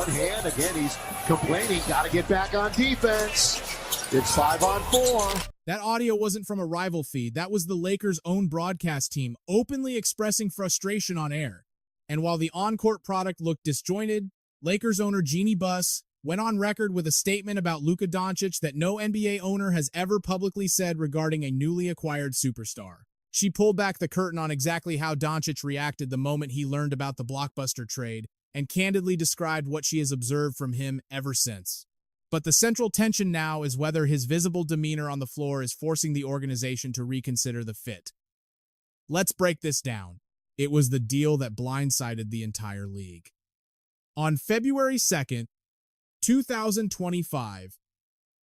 one hand. Again, he's complaining, got to get back on defense. It's 5-on-4. That audio wasn't from a rival feed. That was the Lakers' own broadcast team openly expressing frustration on air. And while the on-court product looked disjointed, Lakers owner Jeanie Buss went on record with a statement about Luka Dončić that no NBA owner has ever publicly said regarding a newly acquired superstar. She pulled back the curtain on exactly how Dončić reacted the moment he learned about the blockbuster trade and candidly described what she has observed from him ever since. But the central tension now is whether his visible demeanor on the floor is forcing the organization to reconsider the fit. Let's break this down. It was the deal that blindsided the entire league. On February 2nd, 2025,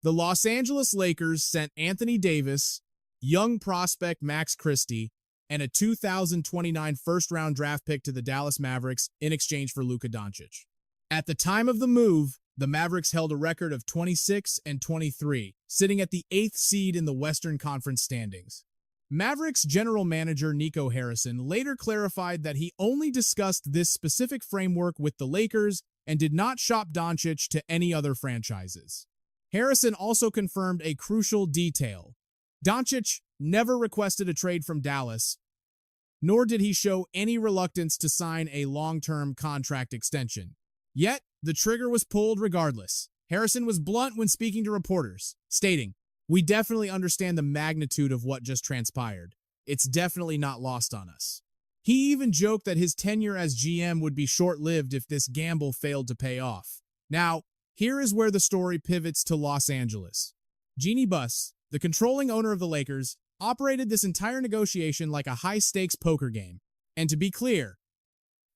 the Los Angeles Lakers sent Anthony Davis, young prospect Max Christie, and a 2029 first-round draft pick to the Dallas Mavericks in exchange for Luka Dončić. At the time of the move, the Mavericks held a record of 26-23, sitting at the 8th seed in the Western Conference standings. Mavericks general manager Nico Harrison later clarified that he only discussed this specific framework with the Lakers and did not shop Dončić to any other franchises. Harrison also confirmed a crucial detail. Dončić never requested a trade from Dallas, nor did he show any reluctance to sign a long-term contract extension. Yet, the trigger was pulled regardless. Harrison was blunt when speaking to reporters, stating, "We definitely understand the magnitude of what just transpired. It's definitely not lost on us." He even joked that his tenure as GM would be short-lived if this gamble failed to pay off. Now, here is where the story pivots to Los Angeles. Jeanie Buss, the controlling owner of the Lakers, operated this entire negotiation like a high-stakes poker game. And to be clear,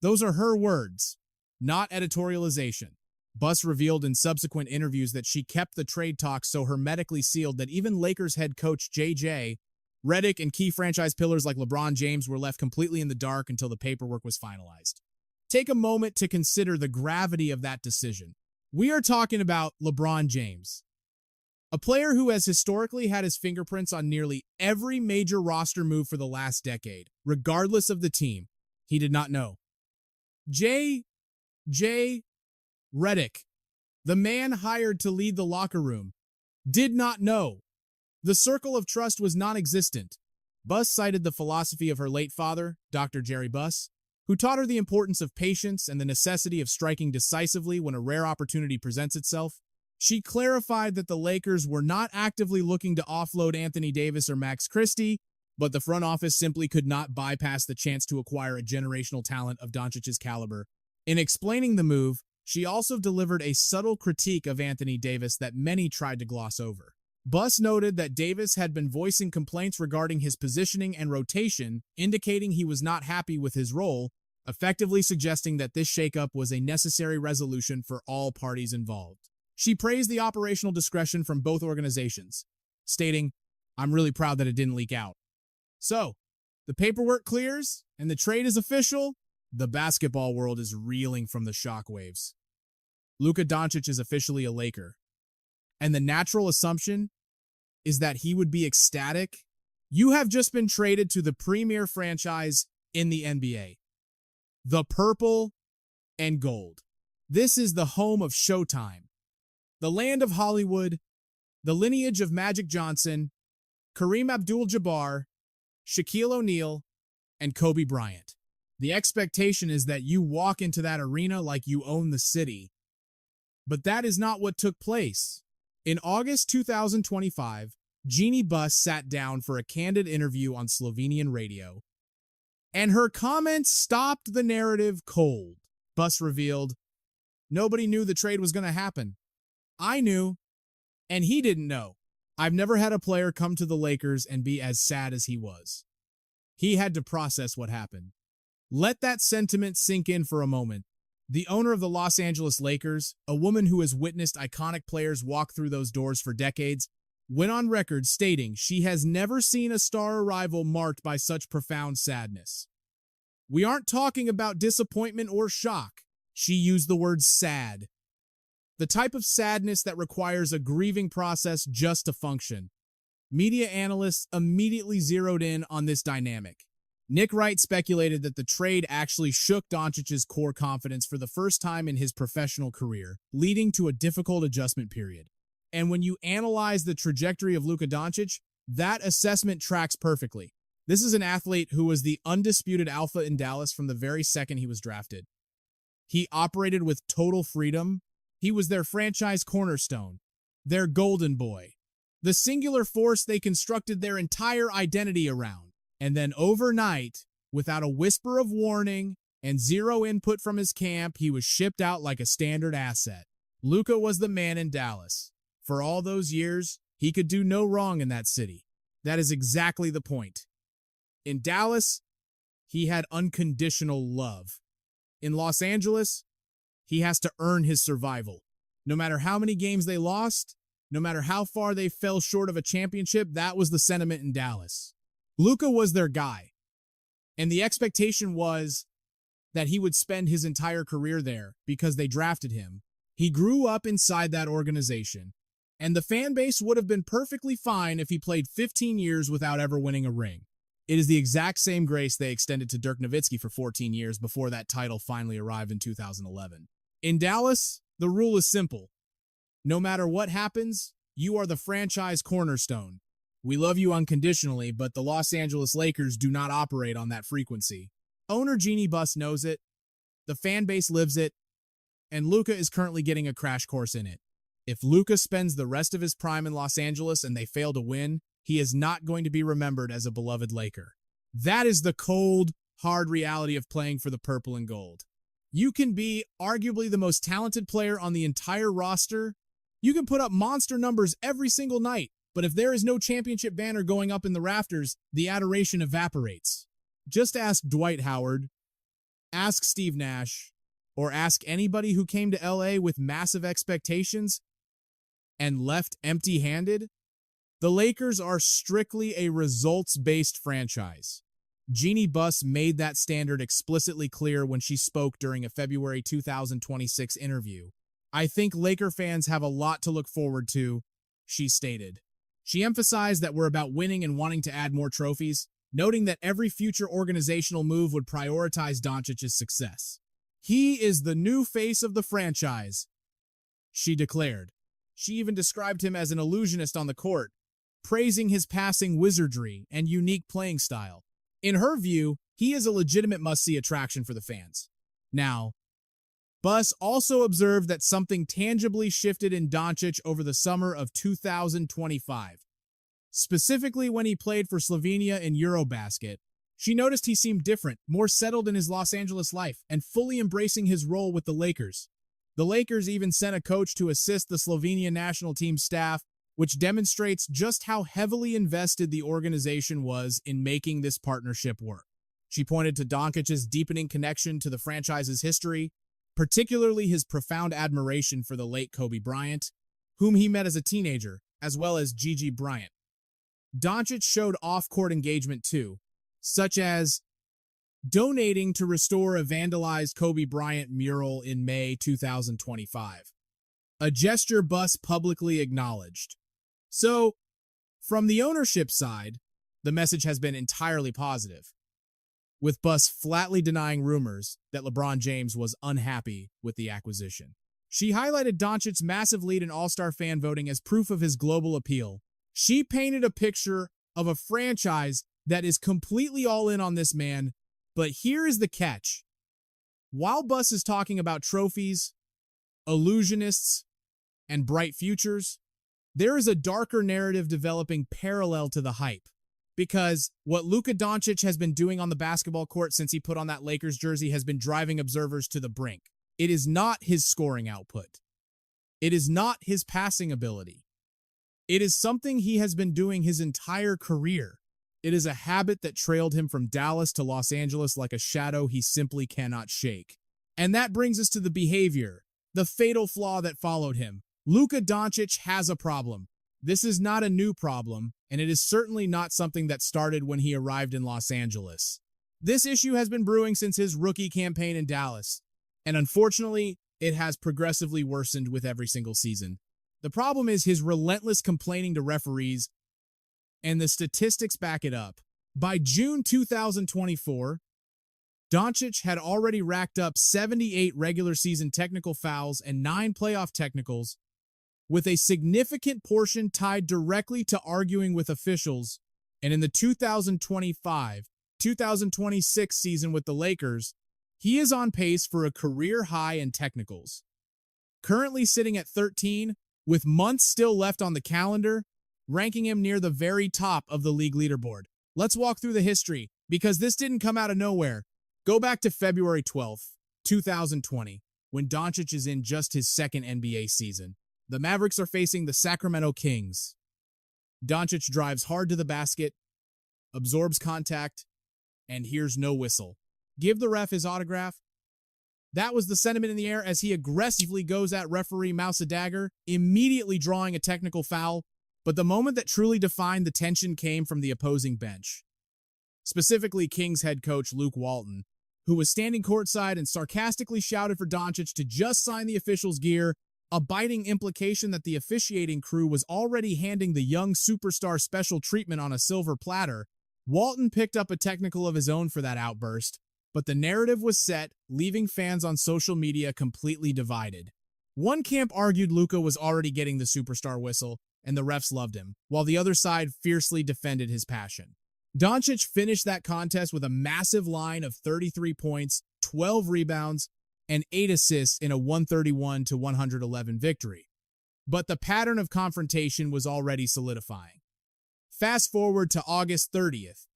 those are her words, not editorialization. Buss revealed in subsequent interviews that she kept the trade talks so hermetically sealed that even Lakers head coach J.J. Redick and key franchise pillars like LeBron James were left completely in the dark until the paperwork was finalized. Take a moment to consider the gravity of that decision. We are talking about LeBron James, a player who has historically had his fingerprints on nearly every major roster move for the last decade, regardless of the team. He did not know. J.J. Redick, the man hired to lead the locker room, did not know. The circle of trust was non-existent. Buss cited the philosophy of her late father, Dr. Jeanie Buss, who taught her the importance of patience and the necessity of striking decisively when a rare opportunity presents itself. She clarified that the Lakers were not actively looking to offload Anthony Davis or Max Christie, but the front office simply could not bypass the chance to acquire a generational talent of Dončić's caliber. In explaining the move, she also delivered a subtle critique of Anthony Davis that many tried to gloss over. Buss noted that Davis had been voicing complaints regarding his positioning and rotation, indicating he was not happy with his role, effectively suggesting that this shakeup was a necessary resolution for all parties involved. She praised the operational discretion from both organizations, stating, "I'm really proud that it didn't leak out." So, the paperwork clears, and the trade is official. The basketball world is reeling from the shockwaves. Luka Dončić is officially a Laker. And the natural assumption is that he would be ecstatic. You have just been traded to the premier franchise in the NBA. The purple and gold. This is the home of Showtime, the land of Hollywood, the lineage of Magic Johnson, Kareem Abdul-Jabbar, Shaquille O'Neal, and Kobe Bryant. The expectation is that you walk into that arena like you own the city. But that is not what took place. In August 2025, Jeanie Buss sat down for a candid interview on Slovenian radio, and her comments stopped the narrative cold. Buss revealed, "Nobody knew the trade was going to happen. I knew, and he didn't know. I've never had a player come to the Lakers and be as sad as he was. He had to process what happened." Let that sentiment sink in for a moment. The owner of the Los Angeles Lakers, a woman who has witnessed iconic players walk through those doors for decades, went on record stating she has never seen a star arrival marked by such profound sadness. We aren't talking about disappointment or shock. She used the word sad. The type of sadness that requires a grieving process just to function. Media analysts immediately zeroed in on this dynamic. Nick Wright speculated that the trade actually shook Dončić's core confidence for the first time in his professional career, leading to a difficult adjustment period. And when you analyze the trajectory of Luka Dončić, that assessment tracks perfectly. This is an athlete who was the undisputed alpha in Dallas from the very second he was drafted. He operated with total freedom. He was their franchise cornerstone, their golden boy, the singular force they constructed their entire identity around. And then overnight, without a whisper of warning and zero input from his camp, he was shipped out like a standard asset. Luka was the man in Dallas. For all those years, he could do no wrong in that city. That is exactly the point. In Dallas, he had unconditional love. In Los Angeles, he has to earn his survival. No matter how many games they lost, no matter how far they fell short of a championship, that was the sentiment in Dallas. Luka was their guy, and the expectation was that he would spend his entire career there because they drafted him. He grew up inside that organization, and the fan base would have been perfectly fine if he played 15 years without ever winning a ring. It is the exact same grace they extended to Dirk Nowitzki for 14 years before that title finally arrived in 2011. In Dallas, the rule is simple. No matter what happens, you are the franchise cornerstone. We love you unconditionally, but the Los Angeles Lakers do not operate on that frequency. Owner Jeanie Buss knows it, the fan base lives it, and Luka is currently getting a crash course in it. If Luka spends the rest of his prime in Los Angeles and they fail to win, he is not going to be remembered as a beloved Laker. That is the cold, hard reality of playing for the purple and gold. You can be arguably the most talented player on the entire roster. You can put up monster numbers every single night, but if there is no championship banner going up in the rafters, the adoration evaporates. Just ask Dwight Howard, ask Steve Nash, or ask anybody who came to LA with massive expectations and left empty-handed. The Lakers are strictly a results-based franchise. Jeanie Buss made that standard explicitly clear when she spoke during a February 2026 interview. I think Laker fans have a lot to look forward to, she stated. She emphasized that we're about winning and wanting to add more trophies, noting that every future organizational move would prioritize Dončić's success. He is the new face of the franchise, she declared. She even described him as an illusionist on the court, praising his passing wizardry and unique playing style. In her view, he is a legitimate must-see attraction for the fans. Now, Buss also observed that something tangibly shifted in Dončić over the summer of 2025. Specifically when he played for Slovenia in Eurobasket, she noticed he seemed different, more settled in his Los Angeles life, and fully embracing his role with the Lakers. The Lakers even sent a coach to assist the Slovenian national team staff, which demonstrates just how heavily invested the organization was in making this partnership work. She pointed to Dončić's deepening connection to the franchise's history, particularly his profound admiration for the late Kobe Bryant, whom he met as a teenager, as well as Gigi Bryant. Dončić showed off-court engagement too, such as donating to restore a vandalized Kobe Bryant mural in May 2025, a gesture Buss publicly acknowledged. So, from the ownership side, the message has been entirely positive, with Buss flatly denying rumors that LeBron James was unhappy with the acquisition. She highlighted Dončić's massive lead in All-Star fan voting as proof of his global appeal. She painted a picture of a franchise that is completely all in on this man, but here is the catch. While Buss is talking about trophies, illusionists, and bright futures, there is a darker narrative developing parallel to the hype. Because what Luka Dončić has been doing on the basketball court since he put on that Lakers jersey has been driving observers to the brink. It is not his scoring output. It is not his passing ability. It is something he has been doing his entire career. It is a habit that trailed him from Dallas to Los Angeles like a shadow he simply cannot shake. And that brings us to the behavior, the fatal flaw that followed him. Luka Dončić has a problem. This is not a new problem, and it is certainly not something that started when he arrived in Los Angeles. This issue has been brewing since his rookie campaign in Dallas, and unfortunately, it has progressively worsened with every single season. The problem is his relentless complaining to referees, and the statistics back it up. By June 2024, Dončić had already racked up 78 regular season technical fouls and 9 playoff technicals, with a significant portion tied directly to arguing with officials, and in the 2025-2026 season with the Lakers, he is on pace for a career high in technicals. Currently sitting at 13, with months still left on the calendar, ranking him near the very top of the league leaderboard. Let's walk through the history, because this didn't come out of nowhere. Go back to February 12th, 2020, when Dončić is in just his second NBA season. The Mavericks are facing the Sacramento Kings. Dončić drives hard to the basket, absorbs contact, and hears no whistle. Give the ref his autograph. That was the sentiment in the air as he aggressively goes at referee Mousa Dagger, immediately drawing a technical foul, but the moment that truly defined the tension came from the opposing bench. Specifically, Kings head coach Luke Walton, who was standing courtside and sarcastically shouted for Dončić to just sign the official's gear, a biting implication that the officiating crew was already handing the young superstar special treatment on a silver platter. Walton picked up a technical of his own for that outburst, but the narrative was set, leaving fans on social media completely divided. One camp argued Luka was already getting the superstar whistle, and the refs loved him, while the other side fiercely defended his passion. Dončić finished that contest with a massive line of 33 points, 12 rebounds, and 8 assists in a 131-111 victory. But the pattern of confrontation was already solidifying. Fast forward to August 30th,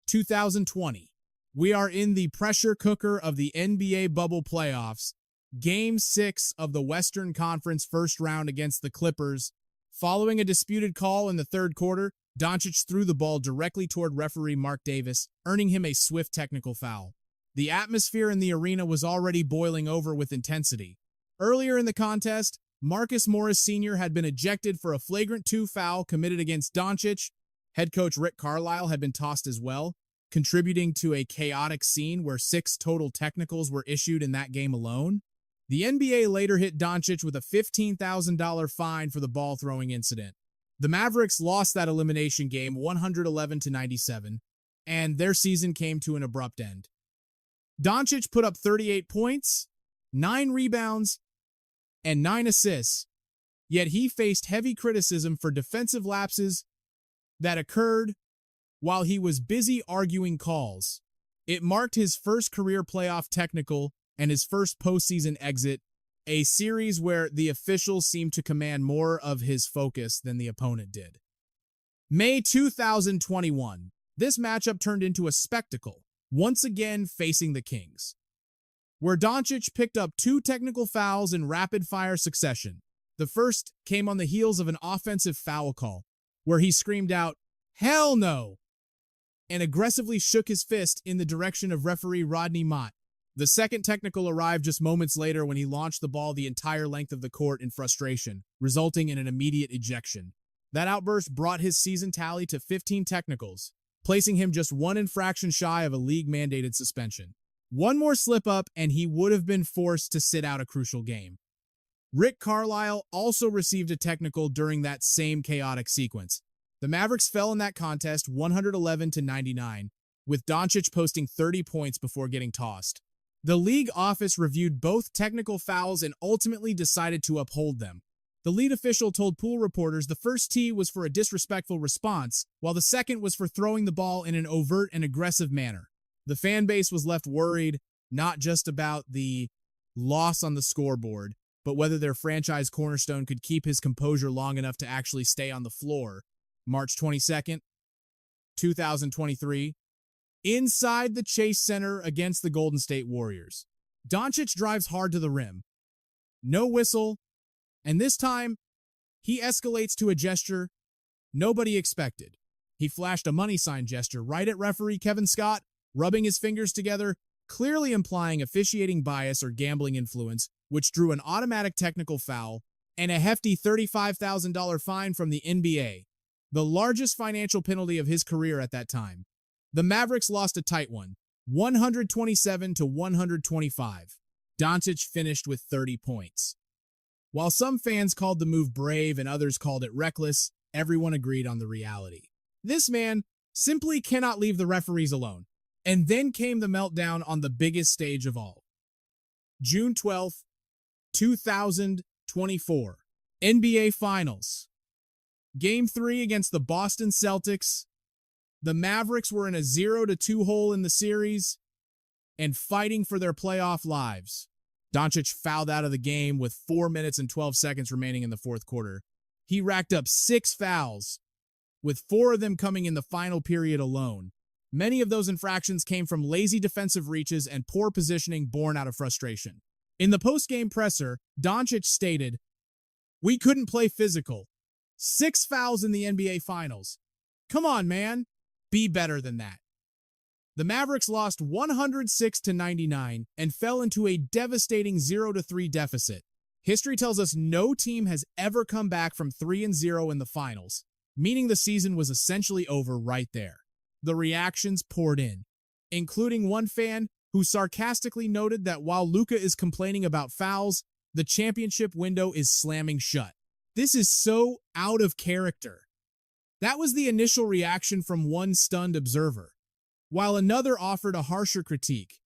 2020. We are in the pressure cooker of the NBA bubble playoffs, Game 6 of the Western Conference first round against the Clippers. Following a disputed call in the third quarter, Dončić threw the ball directly toward referee Mark Davis, earning him a swift technical foul. The atmosphere in the arena was already boiling over with intensity. Earlier in the contest, Marcus Morris Sr. had been ejected for a flagrant 2 foul committed against Dončić. Head coach Rick Carlisle had been tossed as well, contributing to a chaotic scene where 6 total technicals were issued in that game alone. The NBA later hit Dončić with a $15,000 fine for the ball throwing incident. The Mavericks lost that elimination game 111-97, and their season came to an abrupt end. Dončić put up 38 points, 9 rebounds, and 9 assists, yet he faced heavy criticism for defensive lapses that occurred while he was busy arguing calls. It marked his first career playoff technical and his first postseason exit, a series where the officials seemed to command more of his focus than the opponent did. May 2021, this matchup turned into a spectacle, once again facing the Kings, where Dončić picked up 2 technical fouls in rapid-fire succession. The first came on the heels of an offensive foul call, where he screamed out, "Hell no!" and aggressively shook his fist in the direction of referee Rodney Mott. The second technical arrived just moments later when he launched the ball the entire length of the court in frustration, resulting in an immediate ejection. That outburst brought his season tally to 15 technicals, placing him just 1 infraction shy of a league-mandated suspension. One more slip-up and he would have been forced to sit out a crucial game. Rick Carlisle also received a technical during that same chaotic sequence. The Mavericks fell in that contest 111-99, with Dončić posting 30 points before getting tossed. The league office reviewed both technical fouls and ultimately decided to uphold them. The lead official told pool reporters the first tee was for a disrespectful response, while the second was for throwing the ball in an overt and aggressive manner. The fan base was left worried, not just about the loss on the scoreboard, but whether their franchise cornerstone could keep his composure long enough to actually stay on the floor. March 22nd, 2023, inside the Chase Center against the Golden State Warriors. Dončić drives hard to the rim. No whistle, and this time, he escalates to a gesture nobody expected. He flashed a money sign gesture right at referee Kevin Scott, rubbing his fingers together, clearly implying officiating bias or gambling influence, which drew an automatic technical foul and a hefty $35,000 fine from the NBA, the largest financial penalty of his career at that time. The Mavericks lost a tight one, 127-125. Dončić finished with 30 points. While some fans called the move brave and others called it reckless, everyone agreed on the reality. This man simply cannot leave the referees alone. And then came the meltdown on the biggest stage of all. June 12th, 2024. NBA Finals. Game 3 against the Boston Celtics. The Mavericks were in a 0-2 hole in the series and fighting for their playoff lives. Dončić fouled out of the game with 4 minutes and 12 seconds remaining in the fourth quarter. He racked up 6 fouls, with 4 of them coming in the final period alone. Many of those infractions came from lazy defensive reaches and poor positioning born out of frustration. In the post-game presser, Dončić stated, "We couldn't play physical. 6 fouls in the NBA Finals. Come on, man. Be better than that." The Mavericks lost 106-99 and fell into a devastating 0-3 deficit. History tells us no team has ever come back from 3-0 in the finals, meaning the season was essentially over right there. The reactions poured in, including one fan who sarcastically noted that while Luka is complaining about fouls, the championship window is slamming shut. This is so out of character. That was the initial reaction from one stunned observer, while another offered a harsher critique.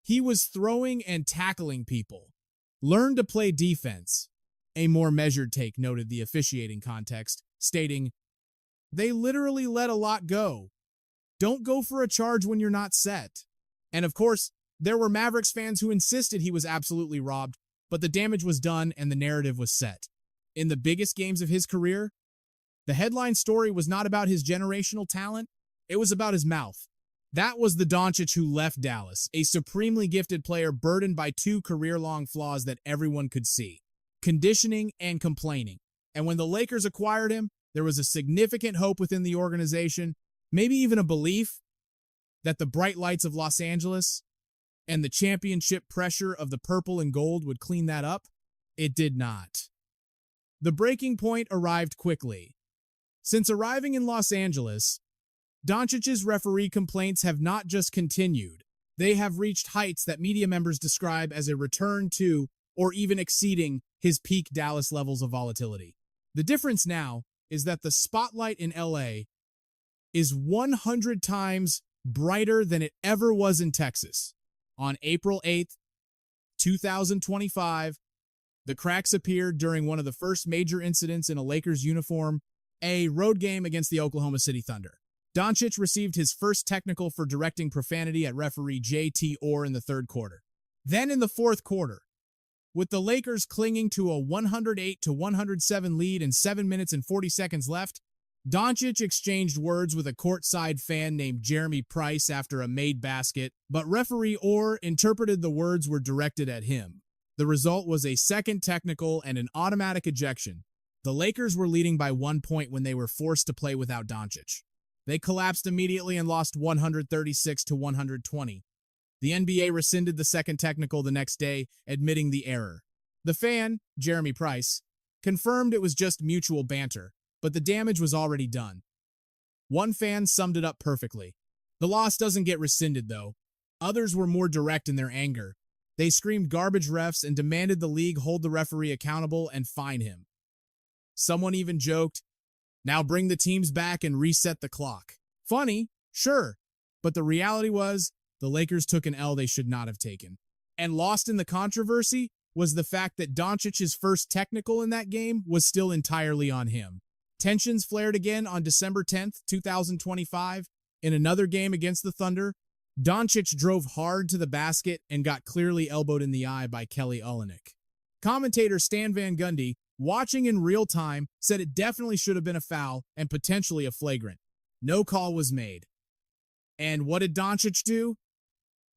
He was throwing and tackling people. Learn to play defense. A more measured take noted the officiating context, stating, "They literally let a lot go. Don't go for a charge when you're not set." And of course, there were Mavericks fans who insisted he was absolutely robbed, but the damage was done and the narrative was set. In the biggest games of his career, the headline story was not about his generational talent, it was about his mouth. That was the Dončić who left Dallas, a supremely gifted player burdened by 2 career-long flaws that everyone could see: conditioning and complaining. And when the Lakers acquired him, there was a significant hope within the organization, maybe even a belief, that the bright lights of Los Angeles and the championship pressure of the purple and gold would clean that up. It did not. The breaking point arrived quickly. Since arriving in Los Angeles, Dončić's referee complaints have not just continued, they have reached heights that media members describe as a return to, or even exceeding, his peak Dallas levels of volatility. The difference now is that the spotlight in LA is 100 times brighter than it ever was in Texas. On April 8th, 2025, the cracks appeared during one of the first major incidents in a Lakers uniform, a road game against the Oklahoma City Thunder. Dončić received his first technical for directing profanity at referee J.T. Orr in the third quarter. Then in the fourth quarter, with the Lakers clinging to a 108-107 lead and 7 minutes and 40 seconds left, Dončić exchanged words with a courtside fan named Jeanie Buss after a made basket, but referee Orr interpreted the words were directed at him. The result was a second technical and an automatic ejection. The Lakers were leading by 1 point when they were forced to play without Dončić. They collapsed immediately and lost 136-120. The NBA rescinded the second technical the next day, admitting the error. The fan, Jeanie Buss, confirmed it was just mutual banter, but the damage was already done. One fan summed it up perfectly. The loss doesn't get rescinded, though. Others were more direct in their anger. They screamed garbage refs and demanded the league hold the referee accountable and fine him. Someone even joked, "Now bring the teams back and reset the clock." Funny, sure, but the reality was the Lakers took an L they should not have taken. And lost in the controversy was the fact that Dončić's first technical in that game was still entirely on him. Tensions flared again on December 10th, 2025. In another game against the Thunder, Dončić drove hard to the basket and got clearly elbowed in the eye by Kelly Olynyk. Commentator Stan Van Gundy, watching in real time, said it definitely should have been a foul and potentially a flagrant. No call was made. And what did Dončić do?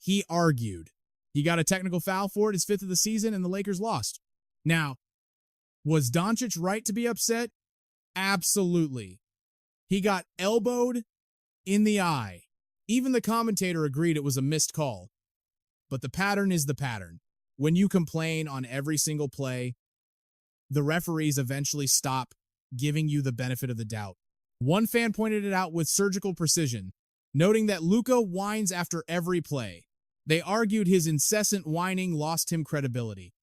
He argued. He got a technical foul for it, his 5th of the season, and the Lakers lost. Now, was Dončić right to be upset? Absolutely. He got elbowed in the eye. Even the commentator agreed it was a missed call. But the pattern is the pattern. When you complain on every single play, the referees eventually stop giving you the benefit of the doubt. One fan pointed it out with surgical precision, noting that Luka whines after every play. They argued his incessant whining lost him credibility.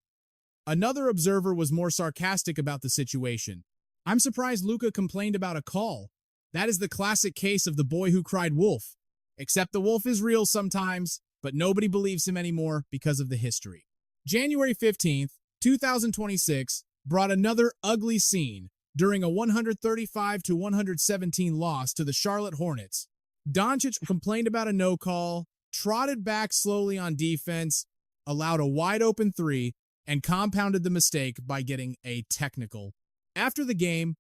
Another observer was more sarcastic about the situation. "I'm surprised Luka complained about a call. That is the classic case of the boy who cried wolf. Except the wolf is real sometimes, but nobody believes him anymore because of the history. January 15th, 2026 brought another ugly scene during a 135-117 loss to the Charlotte Hornets. Dončić complained about a no call, trotted back slowly on defense, allowed a wide-open three, and compounded the mistake by getting a technical. After the game,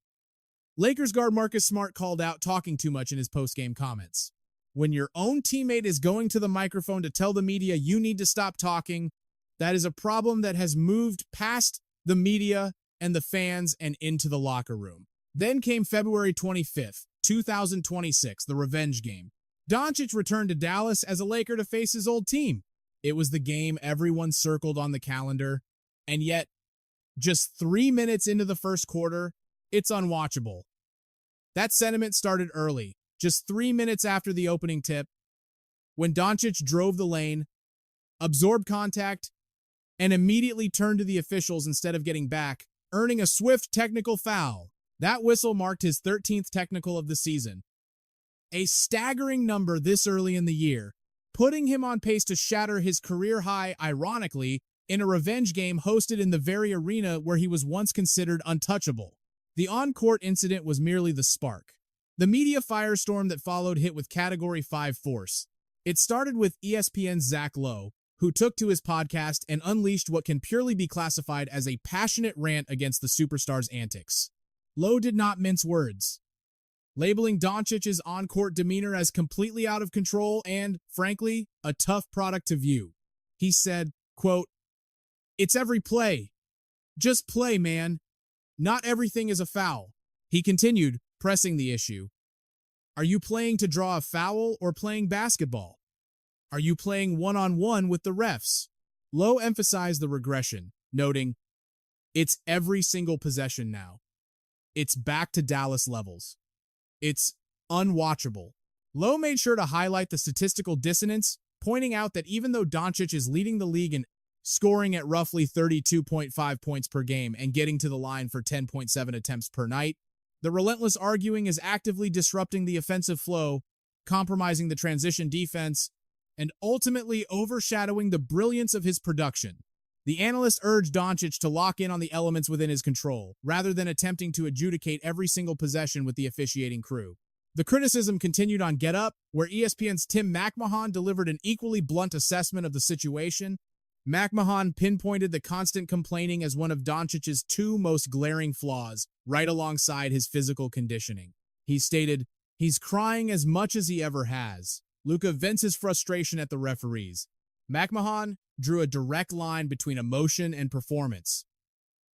Lakers guard Marcus Smart called out talking too much in his post-game comments. When your own teammate is going to the microphone to tell the media you need to stop talking, that is a problem that has moved past the media and the fans and into the locker room. Then came February 25th, 2026, the revenge game. Dončić returned to Dallas as a Laker to face his old team. It was the game everyone circled on the calendar, and yet, just 3 minutes into the first quarter, it's unwatchable. That sentiment started early, just 3 minutes after the opening tip, when Dončić drove the lane, absorbed contact, and immediately turned to the officials instead of getting back, earning a swift technical foul. That whistle marked his 13th technical of the season. A staggering number this early in the year, putting him on pace to shatter his career high, ironically, in a revenge game hosted in the very arena where he was once considered untouchable. The on-court incident was merely the spark. The media firestorm that followed hit with Category 5 force. It started with ESPN's Zach Lowe, who took to his podcast and unleashed what can purely be classified as a passionate rant against the superstar's antics. Lowe did not mince words, labeling Dončić's on-court demeanor as completely out of control and, frankly, a tough product to view. He said, quote, "It's every play. Just play, man. Not everything is a foul." He continued, pressing the issue. Are you playing to draw a foul or playing basketball? Are you playing one-on-one with the refs? Lowe emphasized the regression, noting, it's every single possession now. It's back to Dallas levels. It's unwatchable. Lowe made sure to highlight the statistical dissonance, pointing out that even though Dončić is leading the league in scoring at roughly 32.5 points per game and getting to the line for 10.7 attempts per night, the relentless arguing is actively disrupting the offensive flow, compromising the transition defense, and ultimately overshadowing the brilliance of his production. The analyst urged Dončić to lock in on the elements within his control, rather than attempting to adjudicate every single possession with the officiating crew. The criticism continued on Get Up, where ESPN's Tim McMahon delivered an equally blunt assessment of the situation. McMahon pinpointed the constant complaining as one of Dončić's two most glaring flaws, right alongside his physical conditioning. He stated, "He's crying as much as he ever has." Luka vents his frustration at the referees. McMahon drew a direct line between emotion and performance.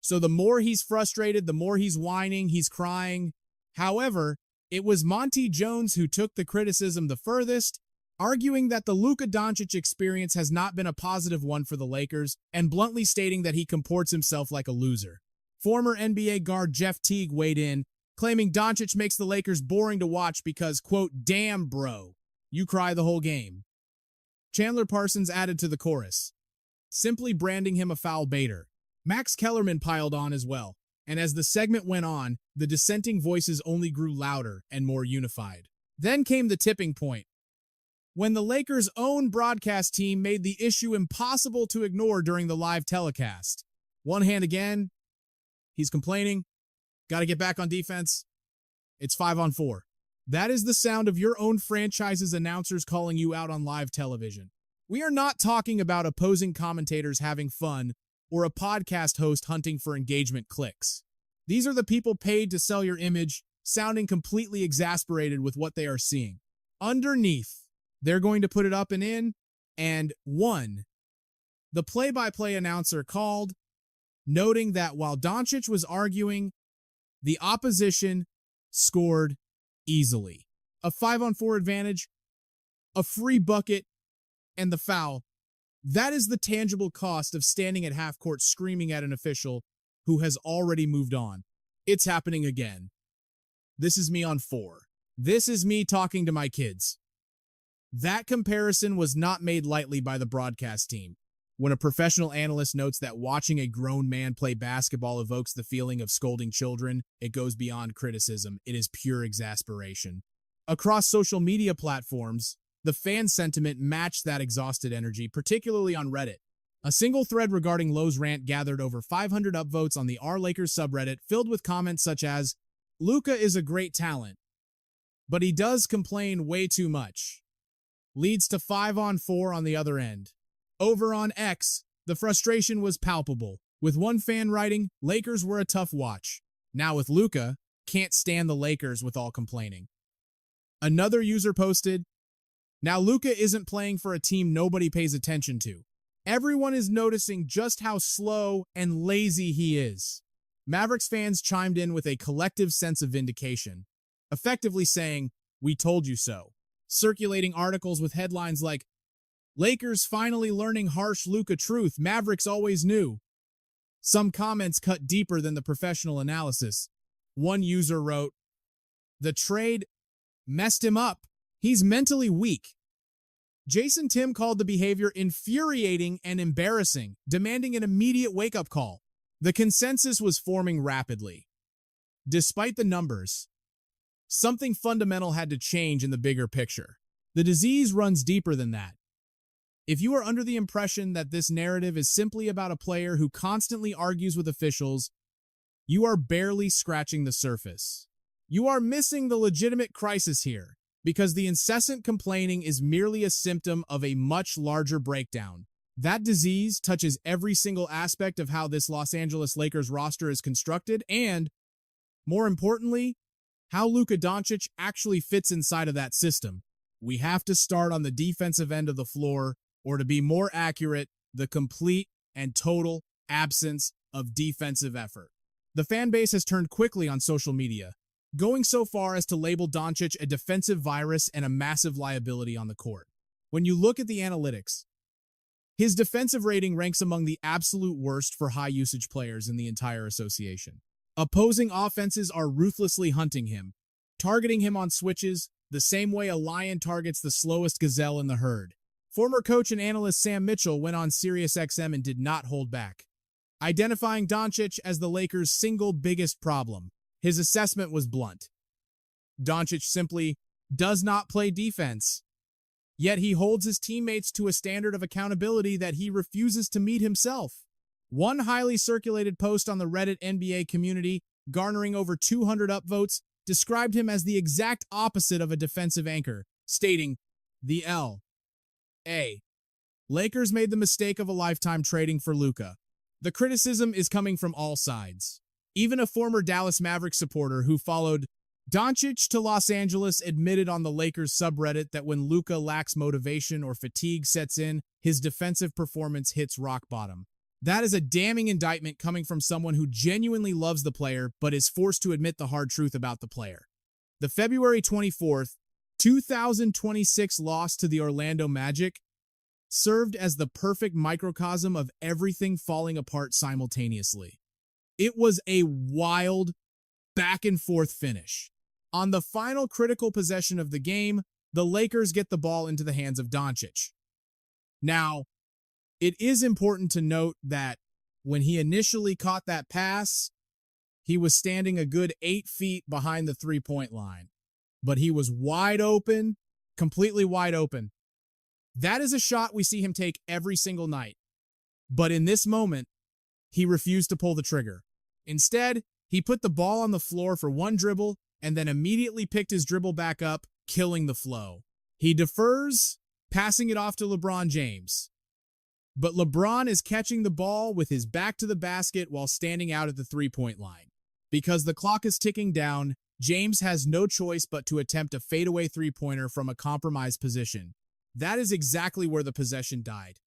So the more he's frustrated, the more he's whining, he's crying. However, it was Monty Jones who took the criticism the furthest, arguing that the Luka Dončić experience has not been a positive one for the Lakers, and bluntly stating that he comports himself like a loser. Former NBA guard Jeff Teague weighed in, claiming Dončić makes the Lakers boring to watch because, quote, damn bro, you cry the whole game. Chandler Parsons added to the chorus, simply branding him a foul baiter. Max Kellerman piled on as well, and as the segment went on, the dissenting voices only grew louder and more unified. Then came the tipping point, when the Lakers' own broadcast team made the issue impossible to ignore during the live telecast. One hand again, he's complaining, gotta get back on defense. It's 5-on-4. That is the sound of your own franchise's announcers calling you out on live television. We are not talking about opposing commentators having fun or a podcast host hunting for engagement clicks. These are the people paid to sell your image, sounding completely exasperated with what they are seeing. Underneath, they're going to put it up and in, and one, the play-by-play announcer called, noting that while Dončić was arguing, the opposition scored easily. A 5-on-4 advantage, a free bucket, and the foul. That is the tangible cost of standing at half court screaming at an official who has already moved on. It's happening again. This is me on 4. This is me talking to my kids. That comparison was not made lightly by the broadcast team. When a professional analyst notes that watching a grown man play basketball evokes the feeling of scolding children, it goes beyond criticism. It is pure exasperation. Across social media platforms, the fan sentiment matched that exhausted energy, particularly on Reddit. A single thread regarding Lowe's rant gathered over 500 upvotes on the R-Lakers subreddit, filled with comments such as, "Luka is a great talent, but he does complain way too much. Leads to 5-on-4 on the other end." Over on X, the frustration was palpable, with one fan writing, "Lakers were a tough watch. Now with Luka, can't stand the Lakers with all complaining." Another user posted, "Now Luka isn't playing for a team nobody pays attention to. Everyone is noticing just how slow and lazy he is." Mavericks fans chimed in with a collective sense of vindication, effectively saying, "We told you so," circulating articles with headlines like, "Lakers finally learning harsh Luka truth, Mavericks always knew." Some comments cut deeper than the professional analysis. One user wrote, "The trade messed him up. He's mentally weak." Jason Tim called the behavior infuriating and embarrassing, demanding an immediate wake-up call. The consensus was forming rapidly. Despite the numbers, something fundamental had to change in the bigger picture. The disease runs deeper than that. If you are under the impression that this narrative is simply about a player who constantly argues with officials, you are barely scratching the surface. You are missing the legitimate crisis here, because the incessant complaining is merely a symptom of a much larger breakdown. That disease touches every single aspect of how this Los Angeles Lakers roster is constructed and, more importantly, how Luka Dončić actually fits inside of that system. We have to start on the defensive end of the floor, or to be more accurate, the complete and total absence of defensive effort. The fan base has turned quickly on social media, going so far as to label Dončić a defensive virus and a massive liability on the court. When you look at the analytics, his defensive rating ranks among the absolute worst for high-usage players in the entire association. Opposing offenses are ruthlessly hunting him, targeting him on switches the same way a lion targets the slowest gazelle in the herd. Former coach and analyst Sam Mitchell went on SiriusXM and did not hold back, identifying Dončić as the Lakers' single biggest problem. His assessment was blunt. Dončić simply does not play defense, yet he holds his teammates to a standard of accountability that he refuses to meet himself. One highly circulated post on the Reddit NBA community, garnering over 200 upvotes, described him as the exact opposite of a defensive anchor, stating, "The L.A. Lakers made the mistake of a lifetime trading for Luka. The criticism is coming from all sides." Even a former Dallas Mavericks supporter who followed Dončić to Los Angeles admitted on the Lakers subreddit that when Luka lacks motivation or fatigue sets in, his defensive performance hits rock bottom. That is a damning indictment coming from someone who genuinely loves the player but is forced to admit the hard truth about the player. The February 24th, 2026 loss to the Orlando Magic served as the perfect microcosm of everything falling apart simultaneously. It was a wild, back-and-forth finish. On the final critical possession of the game, the Lakers get the ball into the hands of Dončić. Now, it is important to note that when he initially caught that pass, he was standing a good 8 feet behind the three-point line. But he was wide open, completely wide open. That is a shot we see him take every single night. But in this moment, he refused to pull the trigger. Instead, he put the ball on the floor for one dribble and then immediately picked his dribble back up, killing the flow. He defers, passing it off to LeBron James. But LeBron is catching the ball with his back to the basket while standing out at the three-point line. Because the clock is ticking down, James has no choice but to attempt a fadeaway three-pointer from a compromised position. That is exactly where the possession died.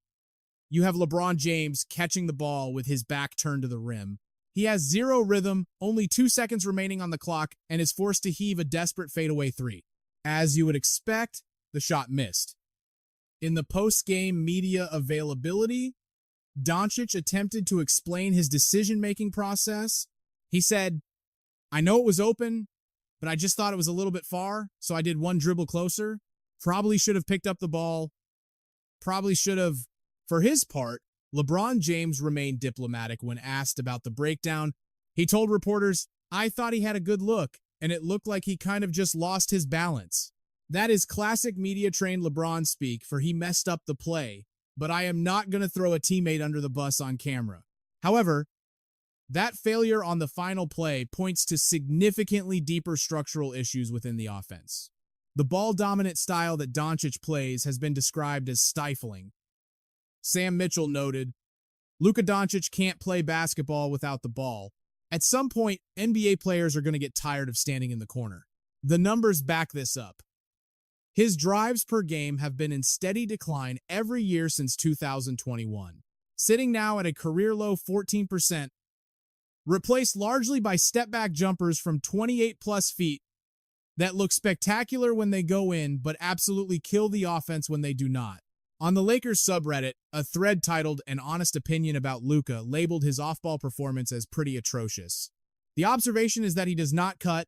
You have LeBron James catching the ball with his back turned to the rim. He has zero rhythm, only 2 seconds remaining on the clock, and is forced to heave a desperate fadeaway three. As you would expect, the shot missed. In the post-game media availability, Dončić attempted to explain his decision-making process. He said, "I know it was open, but I just thought it was a little bit far, so I did one dribble closer. Probably should have picked up the ball. Probably should have," for his part, LeBron James remained diplomatic when asked about the breakdown. He told reporters, "I thought he had a good look, and it looked like he kind of just lost his balance." That is classic media-trained LeBron speak, for he messed up the play, but I am not going to throw a teammate under the bus on camera. However, that failure on the final play points to significantly deeper structural issues within the offense. The ball-dominant style that Dončić plays has been described as stifling. Sam Mitchell noted, "Luka Dončić can't play basketball without the ball. At some point, NBA players are going to get tired of standing in the corner." The numbers back this up. His drives per game have been in steady decline every year since 2021, sitting now at a career-low 14%, replaced largely by step-back jumpers from 28-plus feet that look spectacular when they go in, but absolutely kill the offense when they do not. On the Lakers subreddit, a thread titled "An Honest Opinion About Luka" labeled his off-ball performance as pretty atrocious. The observation is that he does not cut,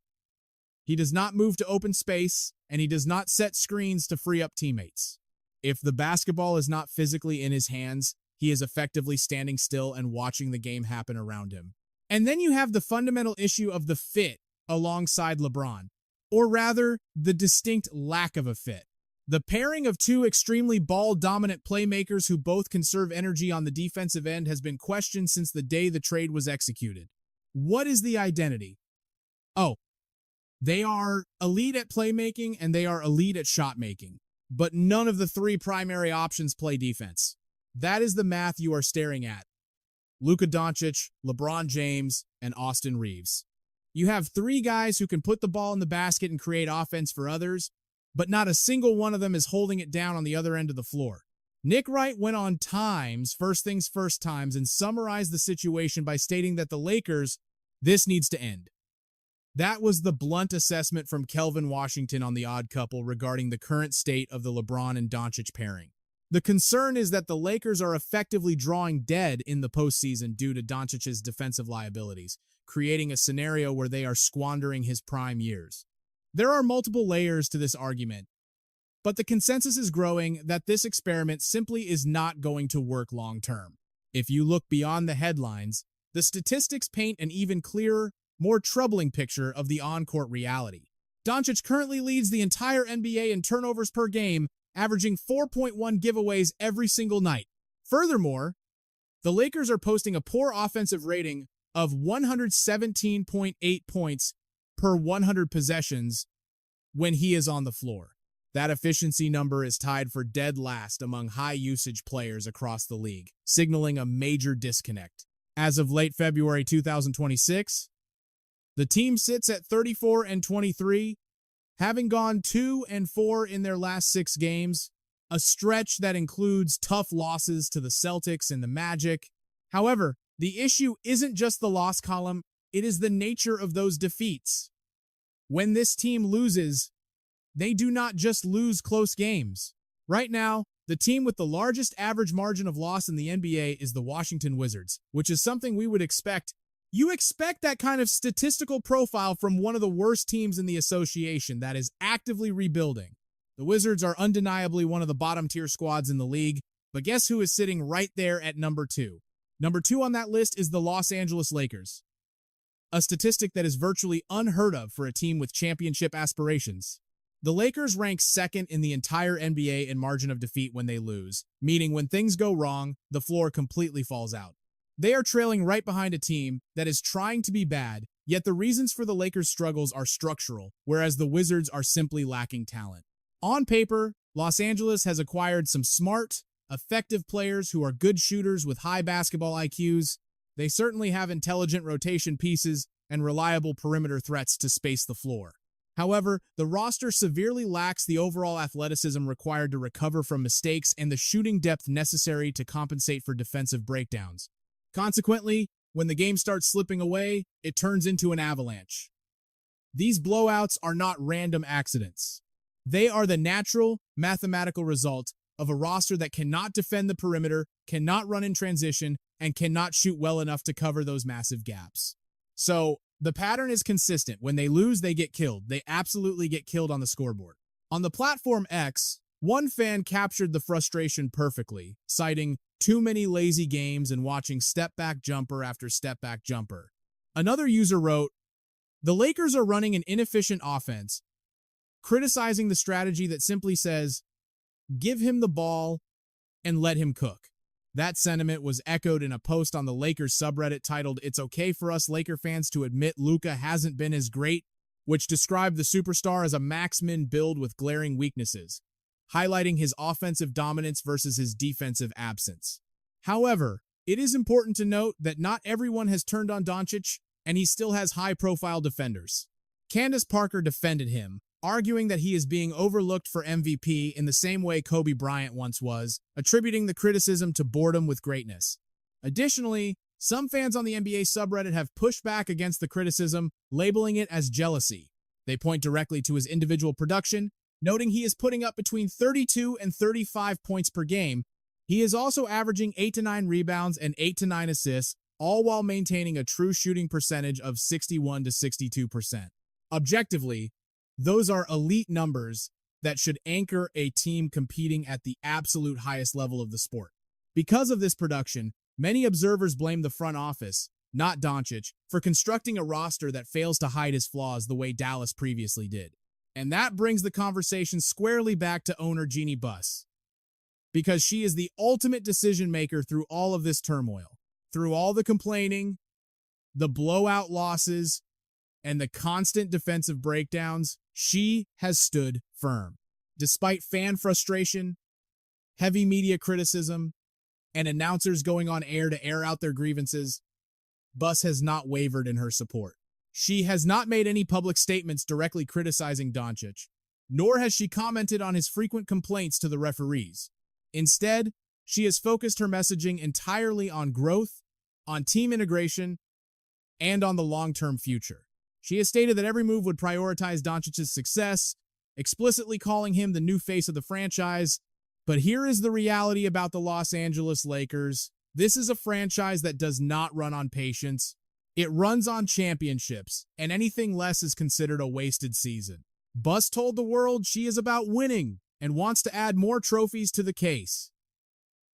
he does not move to open space, and he does not set screens to free up teammates. If the basketball is not physically in his hands, he is effectively standing still and watching the game happen around him. And then you have the fundamental issue of the fit alongside LeBron, or rather, the distinct lack of a fit. The pairing of two extremely ball-dominant playmakers who both conserve energy on the defensive end has been questioned since the day the trade was executed. What is the identity? Oh, they are elite at playmaking and they are elite at shot-making, but none of the three primary options play defense. That is the math you are staring at. Luka Dončić, LeBron James, and Austin Reeves. You have three guys who can put the ball in the basket and create offense for others, but not a single one of them is holding it down on the other end of the floor. Nick Wright went on First Things First Times and summarized the situation by stating that the Lakers, "This needs to end." That was the blunt assessment from Kelvin Washington on The Odd Couple regarding the current state of the LeBron and Dončić pairing. The concern is that the Lakers are effectively drawing dead in the postseason due to Dončić's defensive liabilities, creating a scenario where they are squandering his prime years. There are multiple layers to this argument, but the consensus is growing that this experiment simply is not going to work long-term. If you look beyond the headlines, the statistics paint an even clearer, more troubling picture of the on-court reality. Dončić currently leads the entire NBA in turnovers per game, averaging 4.1 giveaways every single night. Furthermore, the Lakers are posting a poor offensive rating of 117.8 points per 100 possessions when he is on the floor. That efficiency number is tied for dead last among high-usage players across the league, signaling a major disconnect. As of late February 2026, the team sits at 34-23, having gone 2-4 in their last 6 games, a stretch that includes tough losses to the Celtics and the Magic. However, the issue isn't just the loss column, it is the nature of those defeats. When this team loses, they do not just lose close games. Right now, the team with the largest average margin of loss in the NBA is the Washington Wizards, which is something we would expect. You expect that kind of statistical profile from one of the worst teams in the association that is actively rebuilding. The Wizards are undeniably one of the bottom-tier squads in the league, but guess who is sitting right there at number 2? Number 2 on that list is the Los Angeles Lakers, a statistic that is virtually unheard of for a team with championship aspirations. The Lakers rank second in the entire NBA in margin of defeat when they lose, meaning when things go wrong, the floor completely falls out. They are trailing right behind a team that is trying to be bad, yet the reasons for the Lakers' struggles are structural, whereas the Wizards are simply lacking talent. On paper, Los Angeles has acquired some smart, effective players who are good shooters with high basketball IQs. They certainly have intelligent rotation pieces and reliable perimeter threats to space the floor. However, the roster severely lacks the overall athleticism required to recover from mistakes and the shooting depth necessary to compensate for defensive breakdowns. Consequently, when the game starts slipping away, it turns into an avalanche. These blowouts are not random accidents. They are the natural, mathematical result of a roster that cannot defend the perimeter, cannot run in transition, and cannot shoot well enough to cover those massive gaps. So, the pattern is consistent. When they lose, they get killed. They absolutely get killed on the scoreboard. On the platform X, one fan captured the frustration perfectly, citing, Too many lazy games and watching step-back jumper after step-back jumper. Another user wrote, "The Lakers are running an inefficient offense, criticizing the strategy that simply says, give him the ball and let him cook." That sentiment was echoed in a post on the Lakers subreddit titled, "It's okay for us Laker fans to admit Luka hasn't been as great," which described the superstar as a max-min build with glaring weaknesses, highlighting his offensive dominance versus his defensive absence. However, it is important to note that not everyone has turned on Dončić, and he still has high-profile defenders. Candace Parker defended him, arguing that he is being overlooked for MVP in the same way Kobe Bryant once was, attributing the criticism to boredom with greatness. Additionally, some fans on the NBA subreddit have pushed back against the criticism, labeling it as jealousy. They point directly to his individual production, noting he is putting up between 32 and 35 points per game. He is also averaging 8 to 9 rebounds and 8 to 9 assists, all while maintaining a true shooting percentage of 61 to 62%. Objectively, those are elite numbers that should anchor a team competing at the absolute highest level of the sport. Because of this production, many observers blame the front office, not Dončić, for constructing a roster that fails to hide his flaws the way Dallas previously did. And that brings the conversation squarely back to owner Jeanie Buss, because she is the ultimate decision maker through all of this turmoil, through all the complaining, the blowout losses, and the constant defensive breakdowns. She has stood firm. Despite fan frustration, heavy media criticism, and announcers going on air to air out their grievances, Buss has not wavered in her support. She has not made any public statements directly criticizing Dončić, nor has she commented on his frequent complaints to the referees. Instead, she has focused her messaging entirely on growth, on team integration, and on the long-term future. She has stated that every move would prioritize Dončić's success, explicitly calling him the new face of the franchise. But here is the reality about the Los Angeles Lakers. This is a franchise that does not run on patience. It runs on championships, and anything less is considered a wasted season. Buss told the world she is about winning and wants to add more trophies to the case.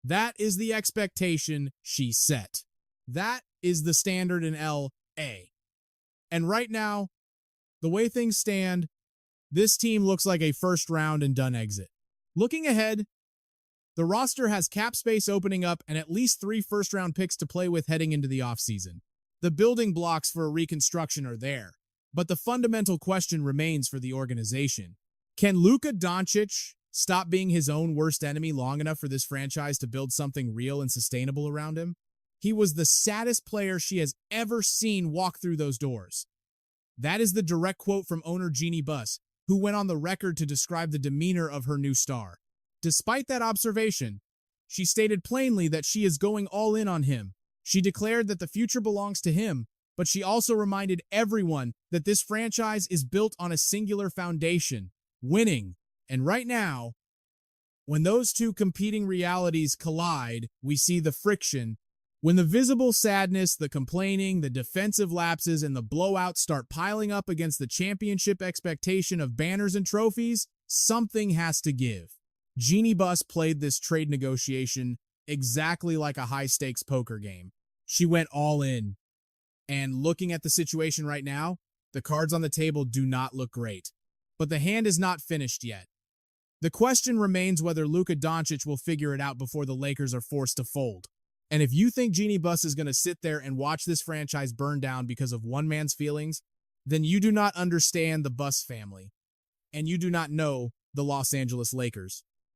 That is the expectation she set. That is the standard in LA. And right now, the way things stand, this team looks like a first round and done exit. Looking ahead, the roster has cap space opening up and at least 3 first-round picks to play with heading into the offseason. The building blocks for a reconstruction are there, but the fundamental question remains for the organization. Can Luka Dončić stop being his own worst enemy long enough for this franchise to build something real and sustainable around him? He was the saddest player she has ever seen walk through those doors. That is the direct quote from owner Jeanie Buss, who went on the record to describe the demeanor of her new star. Despite that observation, she stated plainly that she is going all in on him. She declared that the future belongs to him, but she also reminded everyone that this franchise is built on a singular foundation, winning. And right now, when those two competing realities collide, we see the friction. When the visible sadness, the complaining, the defensive lapses, and the blowouts start piling up against the championship expectation of banners and trophies, something has to give. Jeanie Buss played this trade negotiation exactly like a high-stakes poker game. She went all in. And looking at the situation right now, the cards on the table do not look great. But the hand is not finished yet. The question remains whether Luka Dončić will figure it out before the Lakers are forced to fold. And if you think Jeanie Buss is going to sit there and watch this franchise burn down because of one man's feelings, then you do not understand the Buss family, and you do not know the Los Angeles Lakers.